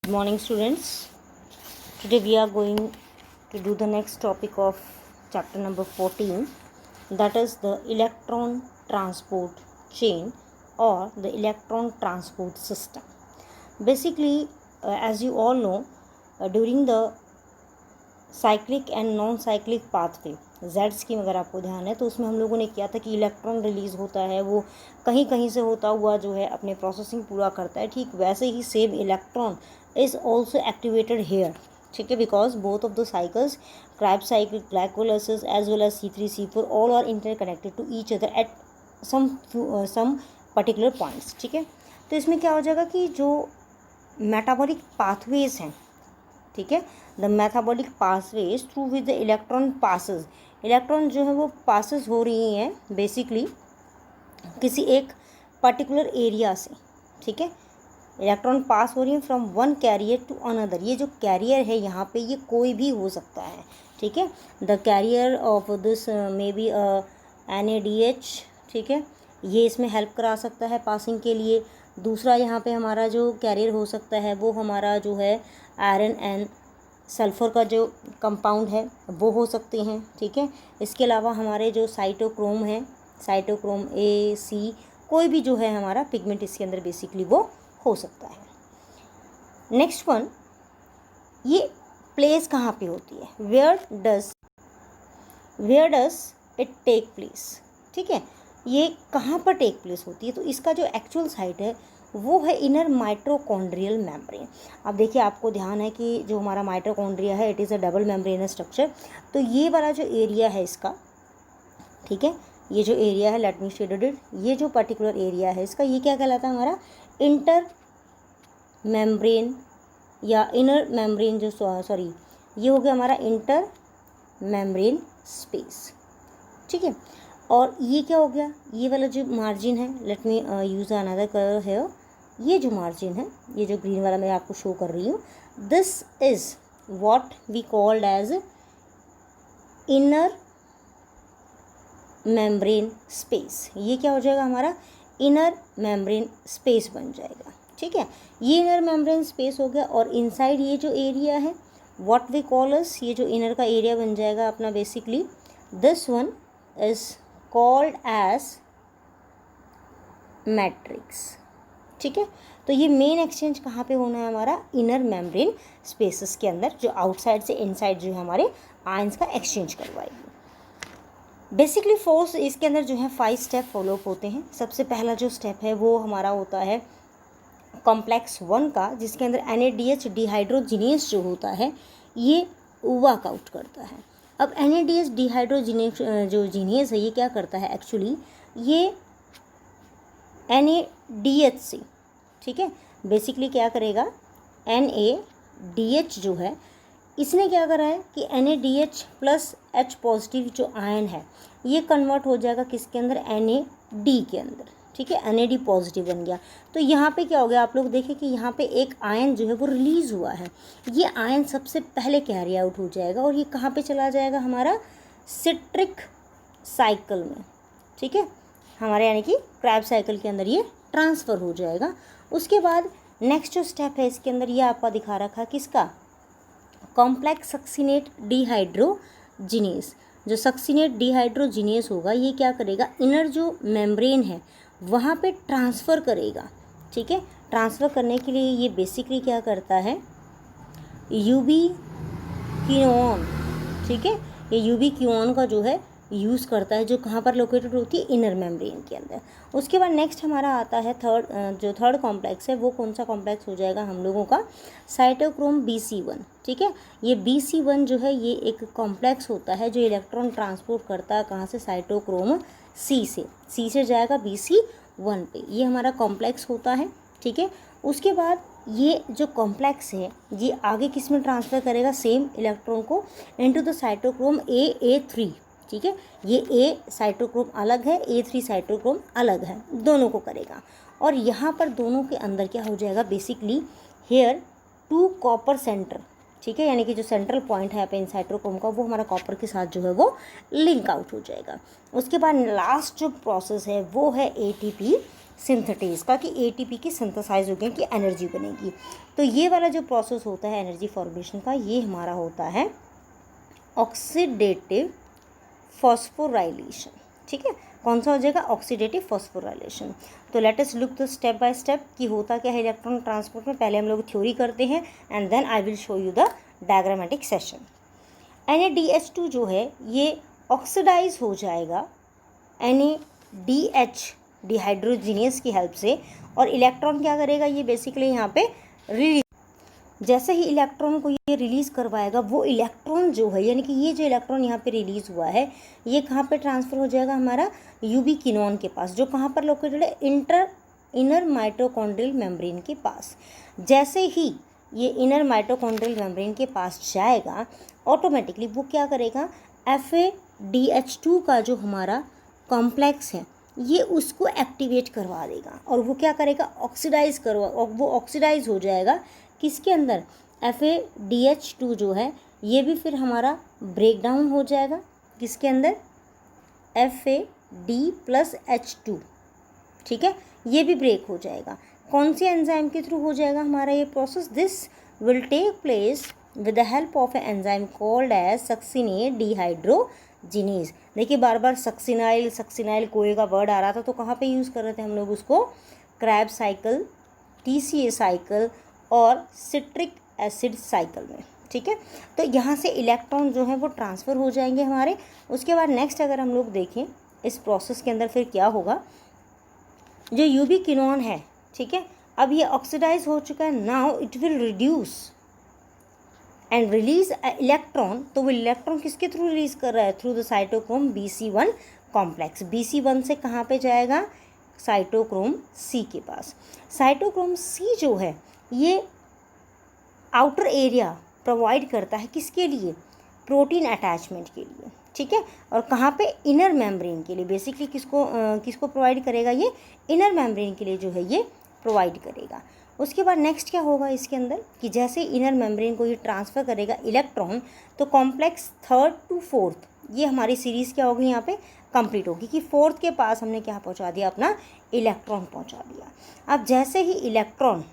Good morning, students. Today we are going to do the next topic of chapter number 14, that is the electron transport chain or the electron transport system. Basically, as you all know, during the cyclic and non cyclic pathway Z scheme अगर आपको ध्यान है तो उसमें हम लोगों ने किया था कि इलेक्ट्रॉन रिलीज़ होता है, वो कहीं कहीं से होता हुआ जो है अपने प्रोसेसिंग पूरा करता है। ठीक वैसे ही same electron is also activated here, ठीक है, because both of the cycles crab cycle, glycolysis as well as C3C4 all are interconnected to each other at some particular points. ठीक है, तो इसमें क्या हो जाएगा कि जो मेटाबॉलिक पाथवेज हैं, ठीक है, the metabolic pathways through with the electron passes, electron जो है वो पासेस हो रही हैं बेसिकली किसी एक पर्टिकुलर एरिया से। ठीक है, इलेक्ट्रॉन पास हो रही है from one carrier to another. ये जो कैरियर है यहाँ पे ये कोई भी हो सकता है। ठीक है, the carrier of this may be NADH, ठीक है, ये इसमें हेल्प करा सकता है पासिंग के लिए। दूसरा यहाँ पे हमारा जो कैरियर हो सकता है वो हमारा जो है आयरन एंड सल्फ़र का जो कंपाउंड है वो हो सकते हैं। ठीक है, इसके अलावा हमारे जो साइटोक्रोम है, साइटोक्रोम A, C, कोई भी जो है हमारा पिगमेंट इसके अंदर बेसिकली वो हो सकता है। नेक्स्ट वन, ये प्लेस कहाँ पे होती है, where does it take place. ठीक है, ये कहाँ पर टेक प्लेस होती है, तो इसका जो एक्चुअल साइट है वो है इनर माइटोकॉन्ड्रियल मेम्ब्रेन। अब देखिए आपको ध्यान है कि जो हमारा माइटोकॉन्ड्रिया है it is a double membranous structure. तो ये वाला जो एरिया है इसका, ठीक है, ये जो एरिया है, लेट मी शेड इट, ये जो पर्टिकुलर एरिया है इसका, ये क्या कहलाता है हमारा इंटर मेम्ब्रेन या इनर मेम्ब्रेन, जो सॉरी ये हो गया हमारा इंटर मेम्ब्रेन स्पेस। ठीक है, और ये क्या हो गया, ये वाला जो मार्जिन है, let me use another colour है, ये जो मार्जिन है, ये जो ग्रीन वाला मैं आपको शो कर रही हूँ, this is what we called as inner membrane space. ये क्या हो जाएगा हमारा इनर मेम्ब्रेन स्पेस बन जाएगा। ठीक है, ये इनर मेम्ब्रेन स्पेस हो गया, और इनसाइड ये जो एरिया है व्हाट वी कॉल एज, ये जो इनर का एरिया बन जाएगा अपना basically, this one is called as matrix. ठीक है, तो ये मेन एक्सचेंज कहाँ पे होना है हमारा इनर मेम्ब्रेन स्पेसेस के अंदर, जो आउटसाइड से इनसाइड जो है हमारे आयंस का एक्सचेंज करवाएगी। बेसिकली फोर्स इसके अंदर जो है 5 स्टेप फॉलो अप होते हैं। सबसे पहला जो स्टेप है वो हमारा होता है कॉम्प्लेक्स 1 का, जिसके अंदर NADH डिहाइड्रोजिनेस जो होता है ये वर्कआउट करता है। अब NADH डिहाइड्रोजिनेस जो जीनेस है ये क्या करता है एक्चुअली, ये NADH से, ठीक है, बेसिकली क्या करेगा, NADH जो है इसने क्या करा है कि NADH प्लस H पॉजिटिव जो आयन है ये कन्वर्ट हो जाएगा किसके अंदर, NAD के अंदर। ठीक है, NAD पॉजिटिव बन गया। तो यहाँ पे क्या हो गया, आप लोग देखें कि यहाँ पे एक आयन जो है वो रिलीज़ हुआ है। ये आयन सबसे पहले कैरी आउट हो जाएगा और ये कहाँ पे चला जाएगा हमारा सिट्रिक साइकिल में। ठीक है, हमारे यानी कि क्रैब साइकिल के अंदर ये ट्रांसफ़र हो जाएगा। उसके बाद नेक्स्ट जो स्टेप है इसके अंदर ये आपका दिखा रखा किसका, कॉम्प्लेक्स सक्सिनेट डिहाइड्रोजिनेस। जो सक्सिनेट डिहाइड्रोजिनेस होगा ये क्या करेगा, इनर जो मेम्ब्रेन है वहाँ पे ट्रांसफ़र करेगा। ठीक है, ट्रांसफ़र करने के लिए ये बेसिकली क्या करता है, यूबिक्विनोन, ठीक है, ये यूबिक्विनोन का जो है यूज़ करता है, जो कहाँ पर लोकेटेड होती है, इनर मेम्ब्रेन के अंदर। उसके बाद नेक्स्ट हमारा आता है थर्ड कॉम्प्लेक्स है, वो कौन सा कॉम्प्लेक्स हो जाएगा हम लोगों का, साइटोक्रोम BC1। ठीक है, ये BC1 जो है ये एक कॉम्प्लेक्स होता है जो इलेक्ट्रॉन ट्रांसपोर्ट करता है कहाँ से, साइटोक्रोम C से जाएगा BC1 पे, ये हमारा कॉम्प्लेक्स होता है। ठीक है, उसके बाद ये जो कॉम्प्लेक्स है ये आगे किस में ट्रांसफ़र करेगा, सेम इलेक्ट्रॉन को इनटू द साइटोक्रोम A3। ठीक है, ये A साइटोक्रोम अलग है, A3 साइटोक्रोम अलग है, दोनों को करेगा। और यहाँ पर दोनों के अंदर क्या हो जाएगा, बेसिकली हेयर 2 कॉपर सेंटर। ठीक है, यानी कि जो सेंट्रल पॉइंट है यहाँ पे इन साइटोक्रोम का वो हमारा कॉपर के साथ जो है वो लिंक आउट हो जाएगा। उसके बाद लास्ट जो प्रोसेस है वो है ATP सिंथेटेज का, कि एटीपी की सिंथेसाइज हो गया, कि एनर्जी बनेगी। तो ये वाला जो प्रोसेस होता है एनर्जी फॉर्मेशन का, ये हमारा होता है ऑक्सीडेटिव फॉस्फोराइलेशन। ठीक है, कौन सा हो जाएगा? Oxidative phosphorylation. तो let us look the step by step कि होता क्या है इलेक्ट्रॉन ट्रांसपोर्ट में। पहले हम लोग थ्योरी करते हैं and then I will show you the diagrammatic session. NaDH2 जो है ये ऑक्सीडाइज हो जाएगा NaDH डिहाइड्रोजिनेस की हेल्प से, और इलेक्ट्रॉन क्या करेगा? ये बेसिकली यहाँ पे रिलीज, जैसे ही इलेक्ट्रॉन को ये रिलीज़ करवाएगा, वो इलेक्ट्रॉन जो है, यानी कि ये जो इलेक्ट्रॉन यहाँ पे रिलीज़ हुआ है, ये कहाँ पे ट्रांसफ़र हो जाएगा? हमारा यूबिक्विनोन के पास, जो कहाँ पर लोकेटेड है? इनर माइटोकॉन्ड्रियल मेम्ब्रेन के पास। जैसे ही ये इनर माइटोकॉन्ड्रियल मेम्ब्रेन के पास जाएगा, ऑटोमेटिकली वो क्या करेगा? FADH2 का जो हमारा कॉम्प्लेक्स है, ये उसको एक्टिवेट करवा देगा, और वो क्या करेगा? ऑक्सीडाइज वो ऑक्सीडाइज हो जाएगा किसके अंदर? FADH2 जो है ये भी फिर हमारा ब्रेक डाउन हो जाएगा किसके अंदर? FAD+H2। ठीक है, ये भी ब्रेक हो जाएगा। कौन सी एंजाइम के थ्रू हो जाएगा हमारा ये process? This will take place with the help of a enzyme called as succinate dehydrogenase. देखिए बार बार सक्सिनाइल कोई का वर्ड आ रहा था, तो कहाँ पे यूज़ कर रहे थे हम लोग उसको? क्रैब साइकिल, TCA साइकिल और सिट्रिक एसिड साइकिल में। ठीक है, तो यहाँ से इलेक्ट्रॉन जो है वो ट्रांसफ़र हो जाएंगे हमारे। उसके बाद नेक्स्ट अगर हम लोग देखें इस प्रोसेस के अंदर फिर क्या होगा? जो यूबिक्विनोन है, ठीक है, अब ये ऑक्सीडाइज हो चुका है। Now it will reduce and release electron. तो वो इलेक्ट्रॉन किसके थ्रू रिलीज कर रहा है? Through the cytochrome BC1 complex. BC1 से कहाँ पे जाएगा? साइटोक्रोम C के पास। साइटोक्रोम C जो है ये आउटर एरिया प्रोवाइड करता है किसके लिए? प्रोटीन अटैचमेंट के लिए। ठीक है, और कहाँ पे? इनर मेम्ब्रेन के लिए। बेसिकली किसको प्रोवाइड करेगा? ये इनर मेम्ब्रेन के लिए जो है ये प्रोवाइड करेगा। उसके बाद नेक्स्ट क्या होगा इसके अंदर कि जैसे इनर मेम्ब्रेन को ये ट्रांसफ़र करेगा इलेक्ट्रॉन, तो कॉम्प्लेक्स 3rd to 4th ये हमारी सीरीज़ क्या होगी यहाँ पे? कंप्लीट होगी, कि 4th के पास हमने क्या पहुँचा दिया? अपना इलेक्ट्रॉन पहुँचा दिया। अब जैसे ही इलेक्ट्रॉन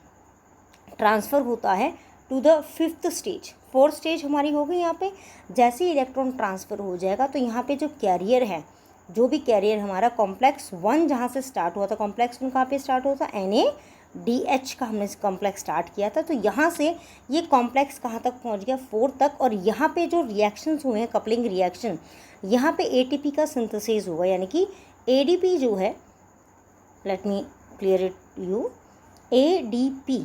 ट्रांसफ़र होता है to the 5th stage, 4th stage हमारी हो गई यहाँ पे। जैसे ही इलेक्ट्रॉन ट्रांसफ़र हो जाएगा, तो यहाँ पे जो कैरियर है, जो भी कैरियर हमारा कॉम्प्लेक्स 1 जहाँ से स्टार्ट हुआ था, कॉम्प्लेक्स 1 कहाँ पे स्टार्ट हुआ था? NaDH का हमने कॉम्प्लेक्स स्टार्ट किया था। तो यहाँ से ये कॉम्प्लेक्स कहाँ तक पहुँच गया? 4 तक। और यहाँ पे जो रिएक्शंस हुए हैं, कपलिंग रिएक्शन, यहाँ पे ATP का सिंथेसिस होगा, यानी कि ADP जो है, let me clear it you, ADP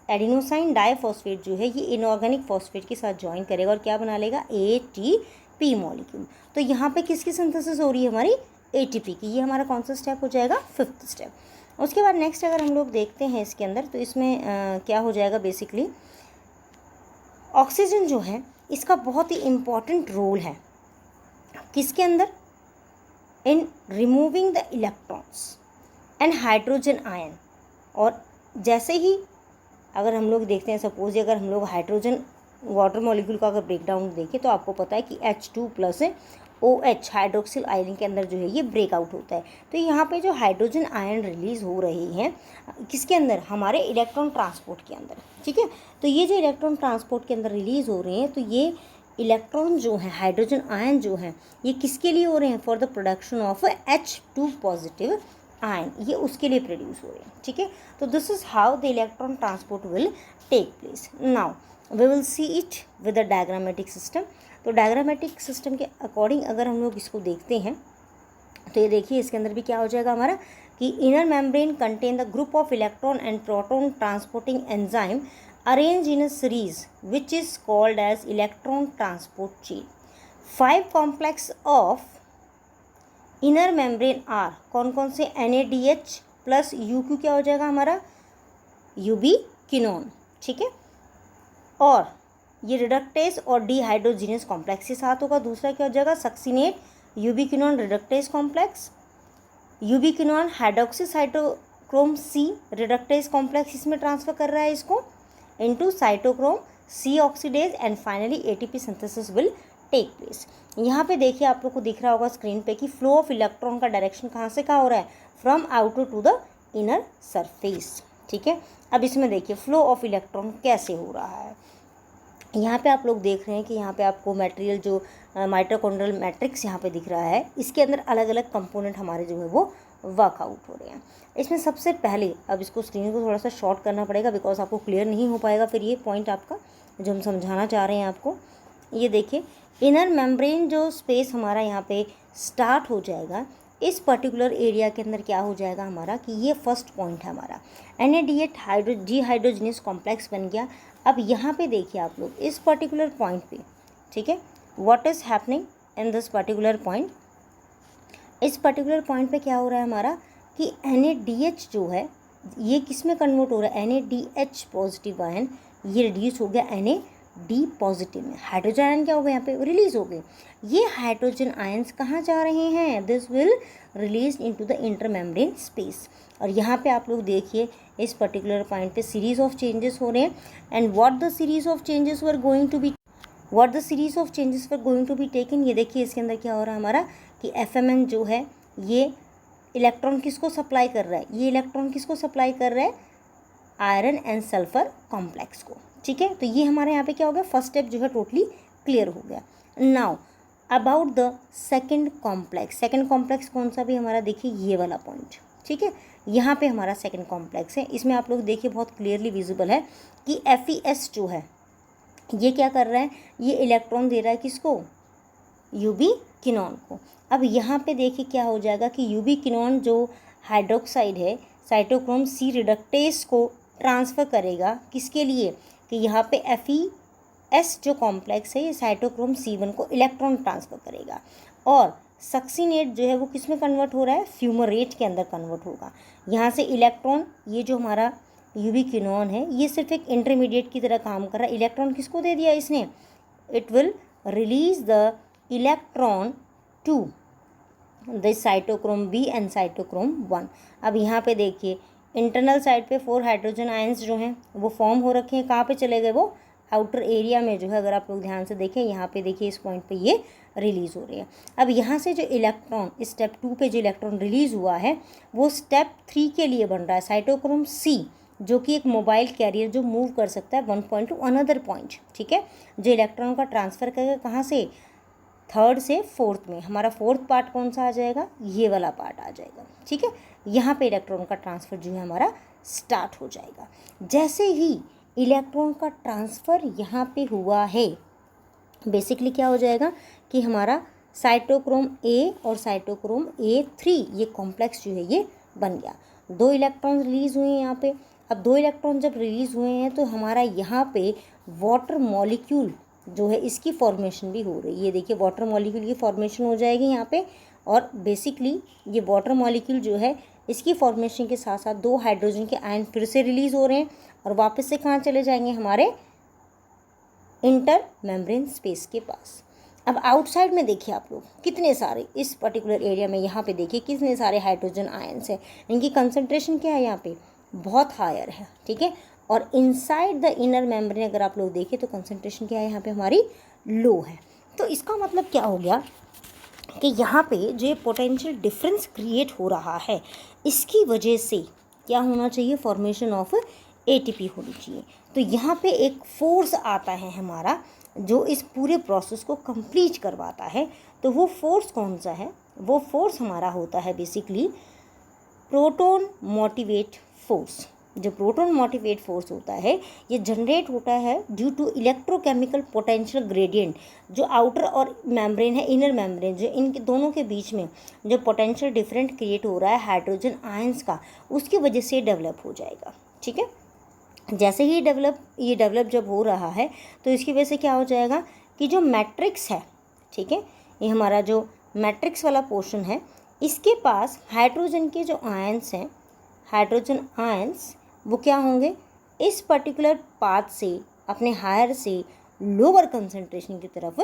adenosine diphosphate जो है ये इनऑर्गेनिक फॉस्फेट के साथ ज्वाइन करेगा और क्या बना लेगा? ATP molecule. तो यहाँ पे किसकी सिंथेसिस हो रही है? हमारी ATP की। ये हमारा कौन सा स्टेप हो जाएगा? 5th step. उसके बाद नेक्स्ट अगर हम लोग देखते हैं इसके अंदर, तो इसमें क्या हो जाएगा? बेसिकली ऑक्सीजन जो है इसका बहुत ही इम्पॉर्टेंट रोल है किसके अंदर? इन removing the electrons and hydrogen ion. और जैसे ही अगर हम लोग देखते हैं, सपोज अगर हम लोग हाइड्रोजन वाटर मॉलिक्यूल का अगर ब्रेकडाउन देखें, तो आपको पता है कि H2+OH हाइड्रोक्सिल आयन के अंदर जो है ये ब्रेकआउट होता है। तो यहाँ पे जो हाइड्रोजन आयन रिलीज़ हो रहे हैं किसके अंदर? हमारे इलेक्ट्रॉन ट्रांसपोर्ट के अंदर। ठीक है, तो ये जो इलेक्ट्रॉन ट्रांसपोर्ट के अंदर रिलीज़ हो रहे हैं, तो ये इलेक्ट्रॉन जो है, हाइड्रोजन आयन जो है, ये किसके लिए हो रहे हैं? For the production of H2+ ion, ये उसके लिए प्रोड्यूस हो रहे हैं। ठीक है, तो this is how the electron transport will take place. Now we will see it with the diagrammatic system. तो डायग्रामेटिक सिस्टम के अकॉर्डिंग अगर हम लोग इसको देखते हैं, तो ये देखिए इसके अंदर भी क्या हो जाएगा हमारा कि inner membrane contain the group of electron and proton transporting enzyme arrange in a series which is called as electron transport chain. 5 complex of inner membrane are, कौन कौन से? NaDH+UQ क्या हो जाएगा हमारा? यूबिक्विनोन। ठीक है, और ये रिडक्टेज और डिहाइड्रोजिनेस कॉम्प्लेक्स के साथ होगा। दूसरा क्या हो जाएगा? Succinate ubiquinone reductase complex, ubiquinone hydroxy cytochrome C reductase complex इसमें ट्रांसफर कर रहा है इसको into cytochrome C oxidase, and finally ATP synthesis will take place. यहाँ पे देखिए आप लोग को दिख रहा होगा स्क्रीन पे कि फ्लो ऑफ इलेक्ट्रॉन का डायरेक्शन कहाँ से कहाँ हो रहा है? From outer to the inner surface. ठीक है, अब इसमें देखिए फ्लो ऑफ इलेक्ट्रॉन कैसे हो रहा है। यहाँ पे आप लोग देख रहे हैं कि यहाँ पे आपको मटेरियल जो माइटोकॉन्ड्रियल मैट्रिक्स यहाँ पे दिख रहा है, इसके अंदर अलग अलग कंपोनेंट हमारे जो है वो वर्कआउट हो रहे हैं। इसमें सबसे पहले अब इसको स्क्रीन को थोड़ा सा शॉर्ट करना पड़ेगा बिकॉज आपको क्लियर नहीं हो पाएगा फिर ये पॉइंट आपका जो हम समझाना चाह रहे हैं आपको। ये देखिए इनर मेम्ब्रेन जो स्पेस हमारा यहाँ पे स्टार्ट हो जाएगा, इस पर्टिकुलर एरिया के अंदर क्या हो जाएगा हमारा कि ये फर्स्ट पॉइंट है हमारा NADH डिहाइड्रोजनस कॉम्प्लेक्स बन गया। अब यहाँ पे देखिए आप लोग इस पर्टिकुलर पॉइंट पे, ठीक है, what is happening in this particular point. इस पर्टिकुलर पॉइंट पे क्या हो रहा है हमारा कि NADH जो है ये किस में कन्वर्ट हो रहा है, NADH पॉजिटिव आयन ये रिड्यूस हो गया NAD पॉजिटिव में। हाइड्रोजन आयन क्या हो गया यहाँ पे रिलीज हो गए। ये हाइड्रोजन आयंस कहाँ जा रहे हैं, this will release into the intermembrane space. और यहाँ पे आप लोग देखिए इस पर्टिकुलर पॉइंट पे सीरीज ऑफ चेंजेस हो रहे हैं and what the series of changes were going to be taken. ये देखिए इसके अंदर क्या हो रहा है हमारा कि FMN जो है ये इलेक्ट्रॉन किसको सप्लाई कर रहा है, ये इलेक्ट्रॉन किसको सप्लाई कर रहा है, आयरन एंड सल्फर कॉम्प्लेक्स को। ठीक है, तो ये हमारे यहाँ पे क्या हो गया, फर्स्ट स्टेप जो है टोटली क्लियर हो गया। Now about the second complex. Second complex कौन सा भी हमारा देखिए ये वाला पॉइंट, ठीक है, यहाँ पे हमारा सेकंड कॉम्प्लेक्स है। इसमें आप लोग देखिए बहुत क्लियरली विजिबल है कि FeS जो है ये क्या कर रहा है, ये इलेक्ट्रॉन दे रहा है किसको, यूबीक्विनोन को। अब यहाँ पे देखिए क्या हो जाएगा कि यूबीक्विनोन जो हाइड्रोक्साइड है साइटोक्रोम C रिडक्टेस को ट्रांसफ़र करेगा किसके लिए कि यहाँ पे FeS जो कॉम्प्लेक्स है ये साइटोक्रोम C1 को इलेक्ट्रॉन ट्रांसफ़र करेगा और सक्सिनेट जो है वो किस में कन्वर्ट हो रहा है, फ्यूमरेट के अंदर कन्वर्ट होगा। यहाँ से इलेक्ट्रॉन ये जो हमारा यूबीक्विनोन है ये सिर्फ एक इंटरमीडिएट की तरह काम कर रहा है। इलेक्ट्रॉन किसको दे दिया इसने, it will release the electron to the cytochrome B and cytochrome 1। अब यहाँ पे देखिए इंटरनल साइड पे 4 हाइड्रोजन आयंस जो हैं वो फॉर्म हो रखे हैं, कहाँ पे चले गए, वो आउटर एरिया में जो है। अगर आप लोग ध्यान से देखें यहाँ पे देखिए इस पॉइंट पे ये रिलीज़ हो रही है। अब यहाँ से जो इलेक्ट्रॉन स्टेप 2 पे जो इलेक्ट्रॉन रिलीज़ हुआ है वो स्टेप 3 के लिए बन रहा है साइटोक्रोम C, जो कि एक मोबाइल कैरियर जो मूव कर सकता है 1 पॉइंट टू अनदर पॉइंट। ठीक है, जो इलेक्ट्रॉन का ट्रांसफ़र करेगा कहाँ से, 3rd से 4th में। हमारा 4th पार्ट कौन सा आ जाएगा, ये वाला पार्ट आ जाएगा। ठीक है, यहाँ पे इलेक्ट्रॉन का ट्रांसफ़र जो है हमारा स्टार्ट हो जाएगा। जैसे ही इलेक्ट्रॉन का ट्रांसफ़र यहाँ पे हुआ है बेसिकली क्या हो जाएगा कि हमारा साइटोक्रोम A और साइटोक्रोम A3 ये कॉम्प्लेक्स जो है ये बन गया। 2 इलेक्ट्रॉन रिलीज़ हुए हैं यहाँ पे। अब 2 इलेक्ट्रॉन जब रिलीज़ हुए हैं तो हमारा यहाँ पे वाटर मॉलिक्यूल जो है इसकी फॉर्मेशन भी हो रही है। ये देखिए वाटर मॉलिक्यूल की फॉर्मेशन हो जाएगी यहाँ पे और बेसिकली ये वाटर मॉलिक्यूल जो है इसकी फॉर्मेशन के साथ साथ 2 हाइड्रोजन के आयन फिर से रिलीज़ हो रहे हैं और वापस से कहाँ चले जाएंगे, हमारे इंटर मेम्ब्रेन स्पेस के पास। अब आउटसाइड में देखिए आप लोग कितने सारे इस पर्टिकुलर एरिया में यहाँ पे देखिए कितने सारे हाइड्रोजन आयंस हैं। इनकी कंसंट्रेशन क्या है यहाँ पे, बहुत हायर है। ठीक है, और इनसाइड द इनर मेम्ब्रेन अगर आप लोग देखें तो कंसंट्रेशन क्या है यहाँ पे हमारी लो है। तो इसका मतलब क्या हो गया कि यहाँ पे जो पोटेंशियल डिफरेंस क्रिएट हो रहा है इसकी वजह से क्या होना चाहिए, फॉर्मेशन ऑफ ATP होनी चाहिए। तो यहाँ पे एक फोर्स आता है हमारा जो इस पूरे प्रोसेस को कंप्लीट करवाता है। तो वो फोर्स कौन सा है, वो फोर्स हमारा होता है बेसिकली प्रोटॉन मोटिवेट फोर्स। जो प्रोटॉन मोटिवेट फोर्स होता है ये जनरेट होता है due to electrochemical potential gradient. जो आउटर और मेम्ब्रेन है, इनर मेम्ब्रेन, जो इनके दोनों के बीच में जो पोटेंशियल डिफरेंट क्रिएट हो रहा है हाइड्रोजन आयंस का, उसकी वजह से डेवलप हो जाएगा। ठीक है, जैसे ही ये डेवलप जब हो रहा है तो इसकी वजह से क्या हो जाएगा कि जो मैट्रिक्स है, ठीक है, ये हमारा जो मैट्रिक्स वाला पोर्शन है इसके पास हाइड्रोजन के जो आयंस हैं, हाइड्रोजन आयंस वो क्या होंगे, इस पर्टिकुलर पाथ से अपने हायर से लोअर कंसंट्रेशन की तरफ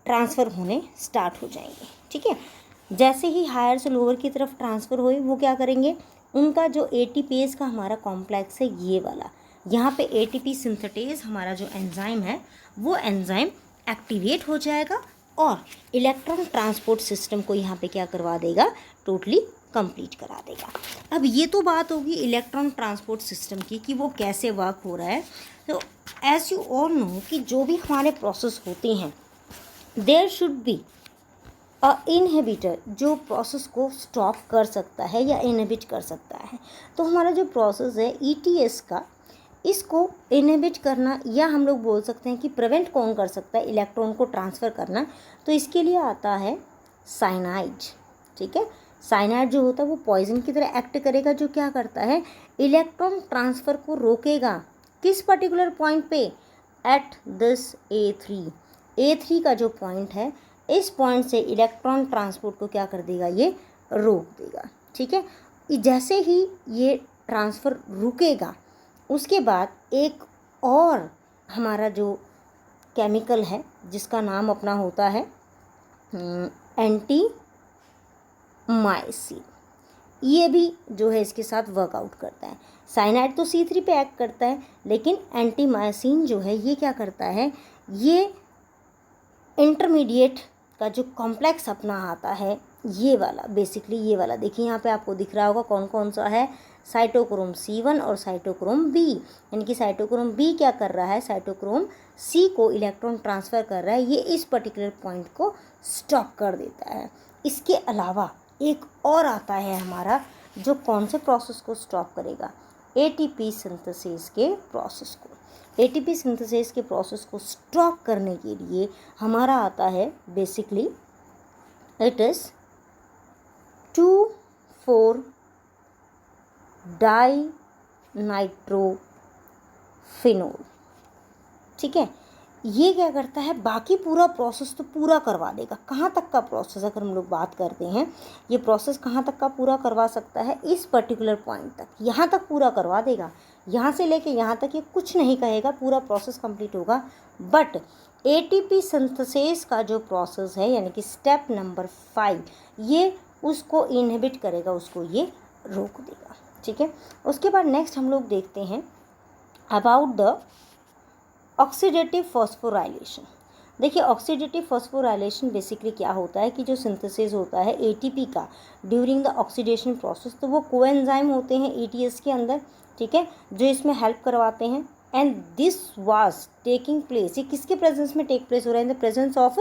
ट्रांसफ़र होने स्टार्ट हो जाएंगे। ठीक है, जैसे ही हायर से लोअर की तरफ ट्रांसफ़र हुए वो क्या करेंगे, उनका जो ATPase का हमारा कॉम्प्लेक्स है ये वाला, यहाँ पे ATP सिंथेटेज हमारा जो एंजाइम है वो एंजाइम एक्टिवेट हो जाएगा और इलेक्ट्रॉन ट्रांसपोर्ट सिस्टम को यहाँ पे क्या करवा देगा, टोटली कंप्लीट करा देगा। अब ये तो बात होगी इलेक्ट्रॉन ट्रांसपोर्ट सिस्टम की कि वो कैसे वर्क हो रहा है। तो एज यू ऑल नो कि जो भी हमारे प्रोसेस होते हैं there should be a inhibitor जो प्रोसेस को स्टॉप कर सकता है या इनहिबिट कर सकता है। तो हमारा जो प्रोसेस है ईटीएस का, इसको इनहिबिट करना या हम लोग बोल सकते हैं कि प्रिवेंट कौन कर सकता है इलेक्ट्रॉन को ट्रांसफ़र करना, तो इसके लिए आता है साइनाइड। ठीक है, साइनाइड जो होता है वो पॉइजन की तरह एक्ट करेगा, जो क्या करता है इलेक्ट्रॉन ट्रांसफ़र को रोकेगा। किस पर्टिकुलर पॉइंट पे? एट दिस A3 का जो पॉइंट है, इस पॉइंट से इलेक्ट्रॉन ट्रांसपोर्ट को क्या कर देगा, ये रोक देगा। ठीक है, जैसे ही ये ट्रांसफ़र रुकेगा उसके बाद एक और हमारा जो केमिकल है जिसका नाम अपना होता है एंटी माइसिन, ये भी जो है इसके साथ वर्कआउट करता है। साइनाइड तो C3 पे एक्ट करता है, लेकिन एंटी माइसिन जो है ये क्या करता है, ये इंटरमीडिएट का जो कॉम्प्लेक्स अपना आता है ये वाला, बेसिकली ये वाला देखिए यहाँ पे आपको दिख रहा होगा कौन कौन सा है, साइटोक्रोम C1 और साइटोक्रोम B। यानी कि साइटोक्रोम B क्या कर रहा है, साइटोक्रोम C को इलेक्ट्रॉन ट्रांसफ़र कर रहा है, ये इस पर्टिकुलर पॉइंट को स्टॉप कर देता है। इसके अलावा एक और आता है हमारा जो कौन से प्रोसेस को स्टॉप करेगा, ATP सिंथेसिस के प्रोसेस को। ATP सिंथेसिस के प्रोसेस को स्टॉप करने के लिए हमारा आता है बेसिकली इट इज़ 2,4-डाइनाइट्रोफिनोल। ठीक है, ये क्या करता है, बाकी पूरा प्रोसेस तो पूरा करवा देगा। कहाँ तक का प्रोसेस अगर हम लोग बात करते हैं, ये प्रोसेस कहाँ तक का पूरा करवा सकता है, इस पर्टिकुलर पॉइंट तक, यहाँ तक पूरा करवा देगा। यहाँ से लेके यहाँ तक ये कुछ नहीं कहेगा, पूरा प्रोसेस कंप्लीट होगा। बट ATP सिंथेसिस का जो प्रोसेस है यानी कि स्टेप नंबर 5, ये उसको इनहिबिट करेगा, उसको ये रोक देगा। ठीक है, उसके बाद नेक्स्ट हम लोग देखते हैं अबाउट द ऑक्सीडेटिव फॉस्फोराइलेशन। देखिए ऑक्सीडेटिव फॉस्फोराइलेशन बेसिकली क्या होता है कि जो सिंथेसिस होता है ATP का ड्यूरिंग द ऑक्सीडेशन प्रोसेस, तो वो कोएंजाइम होते हैं ETS के अंदर। ठीक है, जो इसमें हेल्प करवाते हैं। And this was taking place, ये किसके प्रेजेंस में टेक प्लेस हो रहा है, in the presence of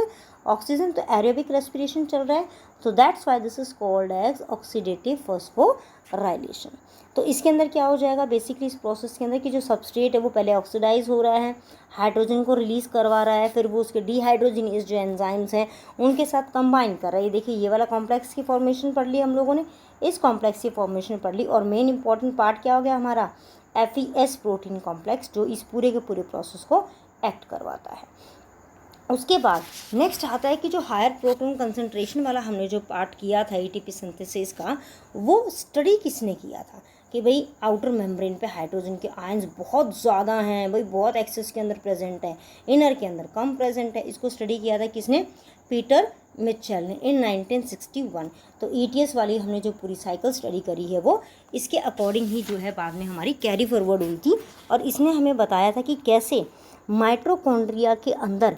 oxygen. तो एरोबिक रेस्पिरेशन चल रहा है, तो that's why this is called as oxidative phosphorylation. तो इसके अंदर क्या हो जाएगा, बेसिकली इस प्रोसेस के अंदर कि जो सबस्ट्रेट है वो पहले ऑक्सीडाइज हो रहा है, हाइड्रोजन को रिलीज़ करवा रहा है, फिर वो उसके डिहाइड्रोजिनेज जो एंजाइम्स हैं उनके साथ कंबाइन कर रहा है। देखिए ये वाला कॉम्प्लेक्स की फॉर्मेशन पढ़ ली हम लोगों ने, इस कॉम्प्लेक्स की फॉर्मेशन पढ़ ली। और मेन इंपॉर्टेंट पार्ट क्या हो गया हमारा, FES प्रोटीन कॉम्प्लेक्स, जो इस पूरे के पूरे प्रोसेस को एक्ट करवाता है। उसके बाद नेक्स्ट आता है कि जो हायर प्रोटॉन कंसंट्रेशन वाला हमने जो पार्ट किया था ATP सिंथेसिस का, वो स्टडी किसने किया था कि भाई आउटर मेम्ब्रेन पे हाइड्रोजन के आयंस बहुत ज़्यादा हैं, भाई बहुत एक्सेस के अंदर प्रेजेंट है, इनर के अंदर कम प्रेजेंट है। इसको स्टडी किया था किसने, पीटर मिचेल ने इन 1961। तो ETS वाली हमने जो पूरी साइकिल स्टडी करी है वो इसके अकॉर्डिंग ही जो है बाद में हमारी कैरी फॉरवर्ड हुई थी। और इसने हमें बताया था कि कैसे माइटोकॉन्ड्रिया के अंदर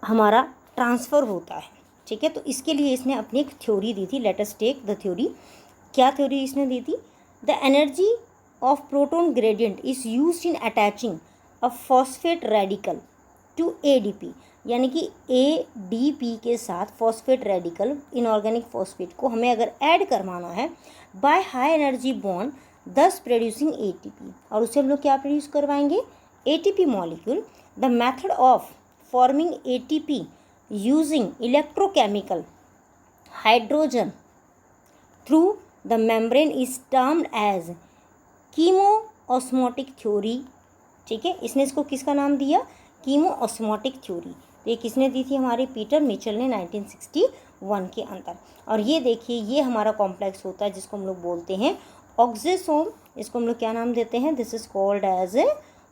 हमारा ट्रांसफ़र होता है। ठीक है, तो इसके लिए इसने अपनी एक थ्योरी दी थी, let us take the theory. क्या थ्योरी इसने दी थी, the energy of proton gradient is used in attaching a phosphate radical to ADP। यानी कि ADP के साथ फॉस्फेट रेडिकल, इनऑर्गेनिक फॉस्फेट को हमें अगर ऐड करवाना है बाय हाई एनर्जी बॉन्ड, दस प्रोड्यूसिंग ATP। और उससे हम लोग क्या प्रोड्यूस करवाएंगे, ATP molecule. The method of forming ATP using electrochemical hydrogen through the membrane is termed as कीमोऑस्मोटिक theory. ठीक है, इसने इसको किसका नाम दिया, कीमोऑस्मोटिक थ्योरी। ये किसने दी थी, हमारे पीटर मिचेल ने 1961 के अंदर। और ये देखिए ये हमारा कॉम्प्लेक्स होता है जिसको हम लोग बोलते हैं ऑक्सीसोम। इसको हम लोग क्या नाम देते हैं, this is called as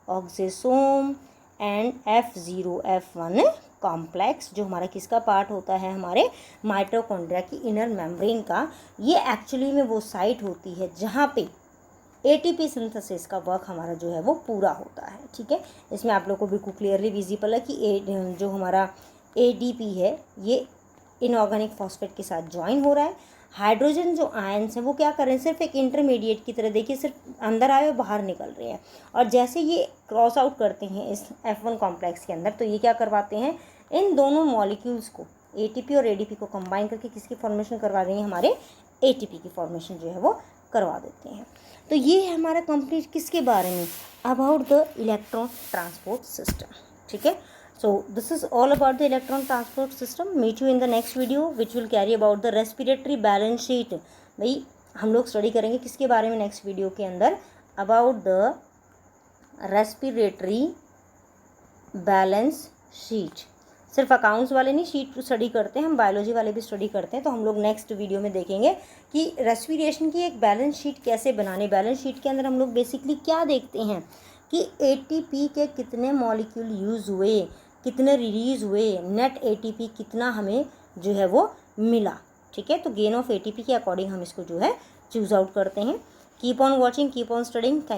oxysome and F0F1 complex, जो हमारा किसका पार्ट होता है, हमारे माइटोकॉन्ड्रिया की इनर मेम्ब्रेन का। ये एक्चुअली में वो साइट होती है जहाँ पे ATP सिंथेसिस का वर्क हमारा जो है वो पूरा होता है। ठीक है, इसमें आप लोगों को बिल्कुल क्लियरली विजिबल है कि जो हमारा ADP है ये इनऑर्गेनिक फॉस्फेट के साथ ज्वाइन हो रहा है। हाइड्रोजन जो आयन्स हैं वो क्या कर रहे हैं, सिर्फ एक इंटरमीडिएट की तरह, देखिए सिर्फ अंदर आए और बाहर निकल रहे हैं। और जैसे ये क्रॉस आउट करते हैं इस F1 कॉम्प्लेक्स के अंदर, तो ये क्या करवाते हैं, इन दोनों मॉलिक्यूल्स को ATP और ADP को कंबाइन करके किसकी फॉर्मेशन करवा रही हैं, हमारे ATP की फॉर्मेशन जो है वो करवा देते हैं। तो ये है हमारा कंप्लीट किसके बारे में, about the electron transport system. ठीक है, so this is all about the electron transport system. Meet you in the next video which will carry about the respiratory balance sheet. भाई हम लोग स्टडी करेंगे किसके बारे में नेक्स्ट वीडियो के अंदर, about the respiratory balance sheet. सिर्फ अकाउंट्स वाले नहीं शीट स्टडी करते हैं, हम बायोलॉजी वाले भी स्टडी करते हैं। तो हम लोग नेक्स्ट वीडियो में देखेंगे कि रेस्पिरेशन की एक बैलेंस शीट कैसे बनाने। बैलेंस शीट के अंदर हम लोग बेसिकली क्या देखते हैं कि ATP के कितने मॉलिक्यूल यूज़ हुए, कितने रिलीज़ हुए, नेट ATP कितना हमें जो है वो मिला। ठीक है, तो गेन ऑफ ATP के अकॉर्डिंग हम इसको जो है चूज़ आउट करते हैं। Keep on watching, keep on studying. Thank